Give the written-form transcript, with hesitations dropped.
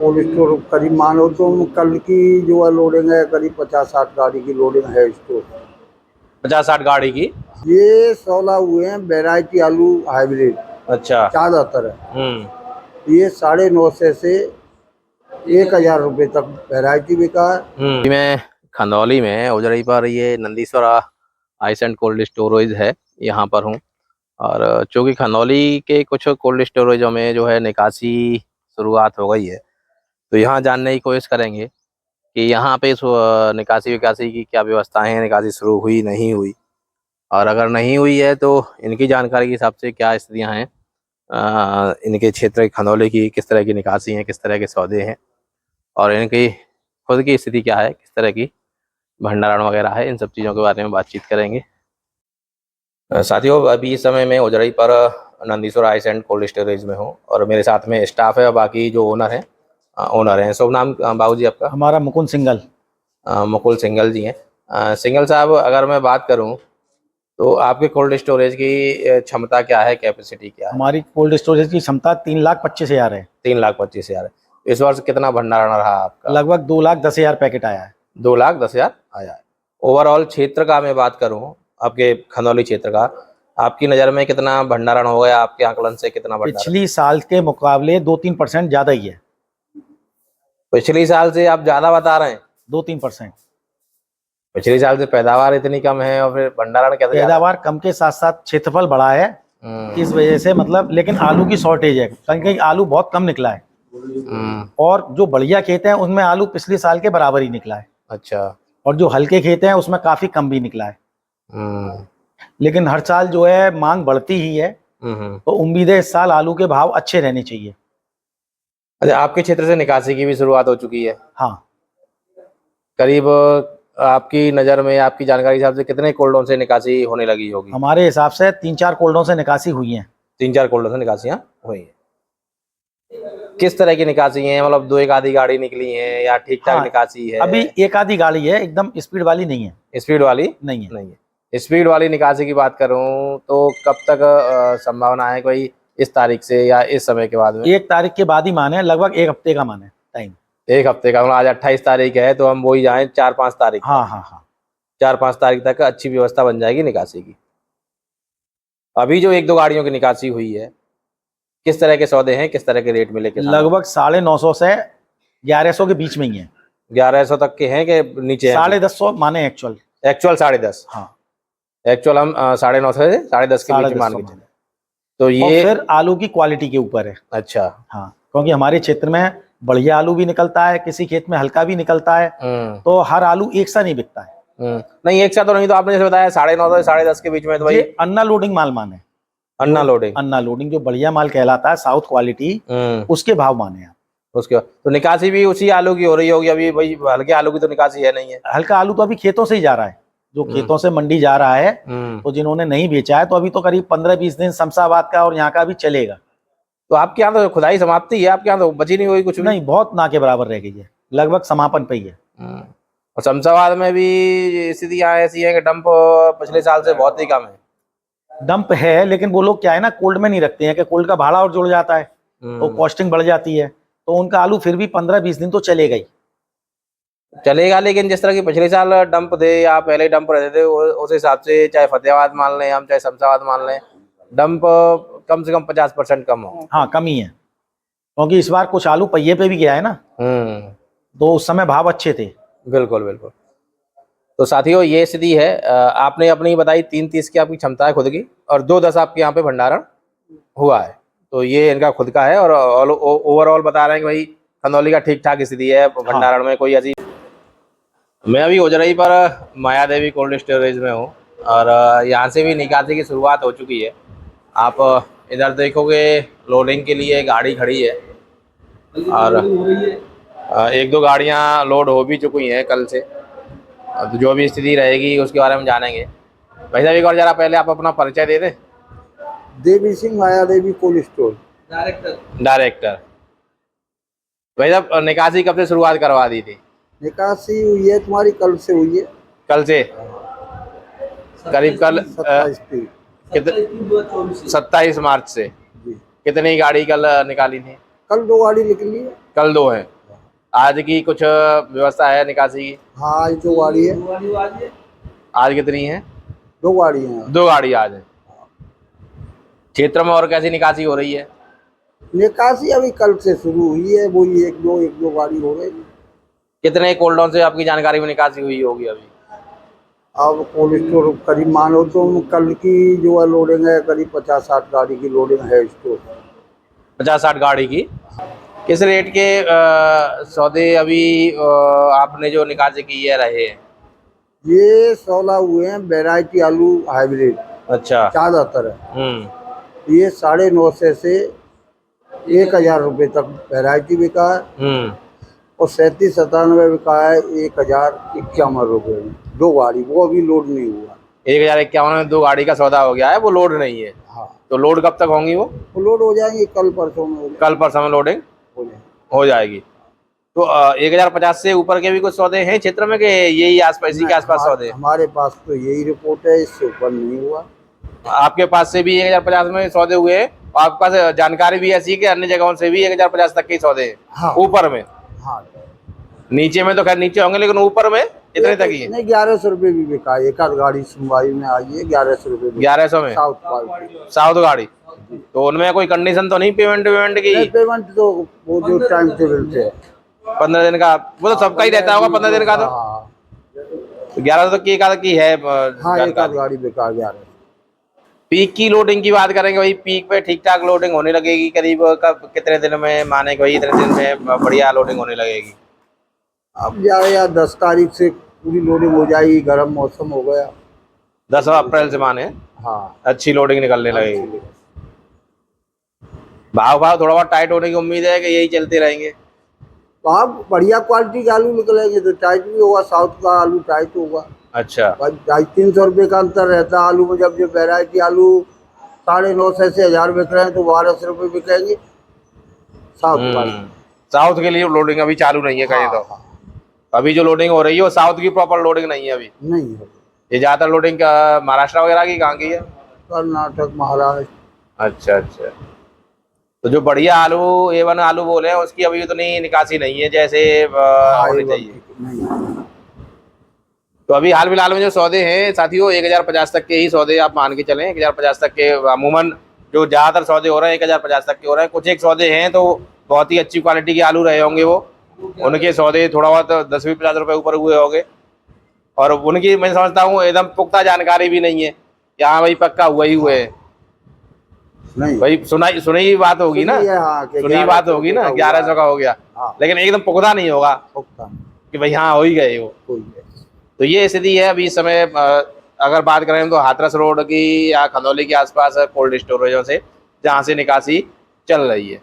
Cold store करीब मानो तुम कल की जो है लोडिंग है करीब 50-60 गाड़ी की लोडिंग है स्टोर। 50-60 गाड़ी की। ये 16 हुए हैं वैरायटी आलू हाइब्रिड। अच्छा। ज्यादातर है। ये 950 से 1,000 रुपए तक वैरायटी बिका है। मैं खंदौली में उजड़ी पर ये नंदीश्वरा आइस एंड कोल्ड स्टोरेज है, यहाँ पर हूँ। और चूँकि खंदौली के कुछ कोल्ड स्टोरेजों में जो है निकासी शुरुआत हो गई है, तो यहाँ जानने की कोशिश करेंगे कि यहाँ पे निकासी विकासी की क्या व्यवस्थाएं हैं, निकासी शुरू हुई नहीं हुई, और अगर नहीं हुई है तो इनकी जानकारी के हिसाब से क्या स्थितियाँ हैं, इनके क्षेत्र खंदौली की किस तरह की निकासी हैं, किस तरह के सौदे हैं, और इनकी खुद की स्थिति क्या है, किस तरह की भंडारण वगैरह है, इन सब चीज़ों के बारे में बातचीत करेंगे। साथियों, अभी इस समय मैं उजड़ी पर Nandishwar ice and cold storage में हूँ, और मेरे साथ में स्टाफ है और बाकी जो ओनर हैं। शुभ नाम बाबू जी आपका? हमारा मुकुंद सिंगल। मुकुल सिंगल जी हैं। सिंगल साहब, अगर मैं बात करूं तो आपके कोल्ड स्टोरेज की क्षमता क्या है, कैपेसिटी क्या है? हमारी कोल्ड स्टोरेज की क्षमता 3,25,000 है। 3,25,000 है। इस वर्ष कितना भंडारण रहा आपका? लगभग 2,10,000 पैकेट आया है। 2,10,000 आया है। ओवरऑल क्षेत्र का मैं बात करूं, आपके खंदौली क्षेत्र का, आपकी नज़र में कितना भंडारण हो गया? आपके आकलन से कितना भंडारण? पिछली साल के मुकाबले 2-3% ज़्यादा ही है। पिछली साल से आप ज़्यादा बता रहे हैं? 2-3%। पिछले साल से पैदावार इतनी कम है और फिर भंडारण कैसे? पैदावार कम के साथ साथ क्षेत्रफल बढ़ा है, इस वजह से मतलब। लेकिन आलू की शॉर्टेज है, कहीं कहीं आलू बहुत कम निकला है, और जो बढ़िया खेत हैं उनमें आलू पिछले साल के बराबर ही निकला है। अच्छा। और जो हल्के खेत हैं उसमें काफी कम भी निकला है। लेकिन हर साल जो है मांग बढ़ती ही है, तो उम्मीद है इस साल आलू के भाव अच्छे रहने चाहिए। अच्छा, आपके क्षेत्र से निकासी की भी शुरुआत हो चुकी है? हाँ। करीब आपकी नज़र में, आपकी जानकारी के हिसाब से कितने कोल्डों से निकासी होने लगी होगी? हमारे हिसाब से 3-4 कोल्डों से निकासी हुई हैं। 3-4 कोल्डों से निकासियाँ हुई हैं। किस तरह की निकासी हैं? मतलब 2-1 आधी गाड़ी निकली हैं या ठीक ठाक निकासी है? अभी 1 आधी गाड़ी है, एकदम स्पीड वाली नहीं है। स्पीड वाली नहीं है। नहीं है। स्पीड वाली निकासी की बात करूं तो कब तक संभावना है, कोई इस तारीख से या इस समय के बाद में? 1 तारीख के बाद ही माने, लगभग 1 हफ्ते का माने टाइम। 1 हफ्ते का मतलब आज 28 तारीख है, तो हम वही जाएं 4-5 तारीख। हाँ हाँ हाँ। 4-5 तारीख तक अच्छी व्यवस्था बन जाएगी निकासी की। अभी जो 1-2 गाड़ियों की निकासी हुई है, किस तरह के सौदे हैं, किस तरह के रेट मिले किसानों? लगभग 950 से 1100 के बीच में ही है। 1100 तक के हैं कि नीचे? 1050 माने एक्चुअल। एक्चुअल 10.5? हाँ। एक्चुअल हम 950 से 10.5 के बीच मान के चले। तो ये फिर आलू की क्वालिटी के ऊपर है। अच्छा। हाँ, क्योंकि हमारे क्षेत्र में बढ़िया आलू भी निकलता है, किसी खेत में हल्का भी निकलता है, तो हर आलू एक सा नहीं बिकता है। नहीं, एक साथ तो नहीं। तो आपने जैसे बताया 9.5 से 10.5 के बीच में, तो भाई अन्ना लोडिंग माल माने। अन्ना लोडिंग जो बढ़िया माल कहलाता है, साउथ क्वालिटी, उसके भाव माने आप। उसके बाद तो निकासी भी उसी आलू की हो रही होगी अभी? भाई हल्के आलू की तो निकासी है नहीं है? हल्का आलू तो अभी खेतों से ही जा रहा है, जो खेतों से मंडी जा रहा है। तो जिन्होंने नहीं बेचा है, तो अभी तो करीब 15-20 दिन शमशाबाद का और यहाँ का भी चलेगा। तो आपके यहाँ तो खुदाई समाप्ति है? आपके यहाँ तो बची नहीं हुई कुछ भी? नहीं, बहुत ना के बराबर रह गई है, लगभग समापन पे ही है। और शमशाबाद में भी स्थितियाँ ऐसी है कि डंप पिछले साल से बहुत ही कम है। डंप है, लेकिन वो लोग क्या है ना, कोल्ड में नहीं रखते हैं कि कोल्ड का भाड़ा और जुड़ जाता है, तो कॉस्टिंग बढ़ जाती है, तो उनका आलू फिर भी 15-20 दिन तो चलेगा ही। चलेगा, लेकिन जिस तरह की पिछले साल डंप थे या पहले डंप रहते थे, उस हिसाब से चाहे फतेहाबाद मान लें हम, चाहे शमशाबाद मान लें, डंप कम से कम 50% कम हो। हाँ, कम ही है, क्योंकि इस बार कुछ आलू पहिए पे भी गया है ना, तो उस समय भाव अच्छे थे। बिल्कुल बिल्कुल। तो साथियों, ये स्थिति है। आपने अपनी बताई 330 की आपकी क्षमता है खुद की, और 210 आपके यहाँ पे भंडारण हुआ है, तो ये इनका खुद का है। और ओवरऑल बता रहे हैं कि भाई खंदौली का ठीक ठाक स्थिति है भंडारण में, कोई ऐसी। मैं अभी उजरई पर माया देवी कोल्ड स्टोरेज में हूँ, और यहाँ से भी निकासी की शुरुआत हो चुकी है। आप इधर देखोगे, लोडिंग के लिए गाड़ी खड़ी है, और 1-2 गाड़ियाँ लोड हो भी चुकी हैं कल से। तो जो भी स्थिति रहेगी उसके बारे में जानेंगे। भाई साहब, एक बार जरा पहले आप अपना परिचय दे दें। देवी सिंह, माया देवी कोल्ड स्टोर डायरेक्टर। भाई साहब, निकासी कब से शुरुआत करवा दी थी? निकासी हुई है तुम्हारी कल से हुई है। कल से? करीब कल 27 मार्च से। जी। कितनी गाड़ी कल निकाली थी? कल 2 गाड़ी निकली है। कल 2 हैं। आज की कुछ व्यवस्था है निकासी की? हाँ आज 2 गाड़ी है। आज कितनी है? 2 गाड़ी हैं। 2 गाड़ी आज है। क्षेत्र में और कैसी निकासी हो रही है? निकासी अभी कल से शुरू हुई है, वही एक दो गाड़ी हो रही है। कितने कोल्डों से आपकी जानकारी में निकासी हुई होगी अभी? अब कोल्ड स्टोर करीब मानो तो कल की जो है लोडिंग है करीब 50-60 गाड़ी की लोडिंग है स्टोर। 50-60 गाड़ी की। किस रेट के सौदे अभी आपने जो निकासी की है रहे हैं? ये 16 हुए हैं वैरायटी आलू हाइब्रिड। अच्छा। ज्यादातर है। ये 950 से 1000 रुपये तक वैरायटी बिका है और 37-97 बिका है 1051 रुपये में। 2 गाड़ी, वो अभी लोड नहीं हुआ। 1051 में 2 गाड़ी का सौदा हो गया है, वो लोड नहीं है। हाँ तो लोड कब तक होंगी वो? लोड हो जाएंगे कल परसों में। कल परसों में लोडिंग हो जाएगी। तो 1050 से ऊपर के भी कुछ सौदे हैं क्षेत्र में कि यही आसपास इसी के आसपास सौदे? हमारे पास तो यही रिपोर्ट है, इससे ऊपर नहीं हुआ। आपके पास से भी 1050 में सौदे हुए हैं? आपके पास जानकारी भी ऐसी है कि अन्य जगहों से भी 1050 तक के सौदे हैं? हाँ। ऊपर में? हाँ नीचे में तो खैर नीचे होंगे, लेकिन ऊपर में इतने तक ही है? नहीं 1100 रुपये भी बिका है। एक आध गाड़ी सुनवाई में आई है 1100 रुपये। 1100 में साउथ क्वालिटी साउथ गाड़ी। तो उनमें कोई कंडीशन तो नहीं पेमेंट की? पेमेंट तो वो जो टाइम टेबल से 15 दिन का वो तो सबका ही रहता होगा 15 दिन का। तो 1100 तक की एक आध की है हाँ एक आध गाड़ी बिका 1100। पीक की लोडिंग की बात करेंगे, भाई पीक पे ठीक ठाक लोडिंग होने लगेगी करीब कब कितने दिन में? माने कि भाई इतने दिन में बढ़िया लोडिंग होने लगेगी? अब जाए 10 तारीख से पूरी लोडिंग हो जाएगी, गर्म मौसम हो गया। 10 अप्रैल से माने हाँ अच्छी लोडिंग निकलने लगेगी। भाव थोड़ा बहुत टाइट होने की उम्मीद है कि यही चलते रहेंगे? आप बढ़िया क्वालिटी के आलू निकलेंगे तो टाइट भी होगा, साउथ का आलू टाइट होगा। अच्छा। 250-300 रुपये का अंतर रहता है आलू में। जब जो वैरायटी आलू 950 से 1000 बिक रहे हैं तो 1200 रुपये बिकेंगे साउथ का। साउथ के लिए लोडिंग अभी चालू नहीं है कहीं? तो अभी जो लोडिंग हो रही है वो साउथ की प्रॉपर लोडिंग नहीं है अभी? नहीं है। ये ज्यादातर लोडिंग महाराष्ट्र वगैरह की कहाँ की है? कर्नाटक, महाराष्ट्र। अच्छा अच्छा। तो जो बढ़िया आलू A1 आलू बोले हैं उसकी अभी उतनी निकासी नहीं है जैसे होनी चाहिए? नहीं। तो अभी हाल फिलहाल में जो सौदे हैं साथियों 1050 तक के ही सौदे आप मान के चलें। 1050 तक के अमूमन जो ज़्यादातर सौदे हो रहे हैं 1050 तक के हो रहे हैं। कुछ एक सौदे हैं तो बहुत ही अच्छी क्वालिटी के आलू रहे होंगे, वो उनके सौदे थोड़ा बहुत 10-50 रुपये ऊपर हुए होंगे। और उनकी मैं समझता हूँ एकदम पुख्ता जानकारी भी नहीं है कि हाँ भाई पक्का हुआ ही हुए हैं। नहीं भाई सुनी बात होगी ना, सुनी बात होगी ना 1100 का हो गया, लेकिन एकदम पुख्ता नहीं होगा कि भाई हाँ हो ही गए वो। तो ये स्थिति है अभी इस समय। अगर बात करें तो हाथरस रोड की या खंदौली के आसपास कोल्ड स्टोरेजों से जहाँ से निकासी चल रही है।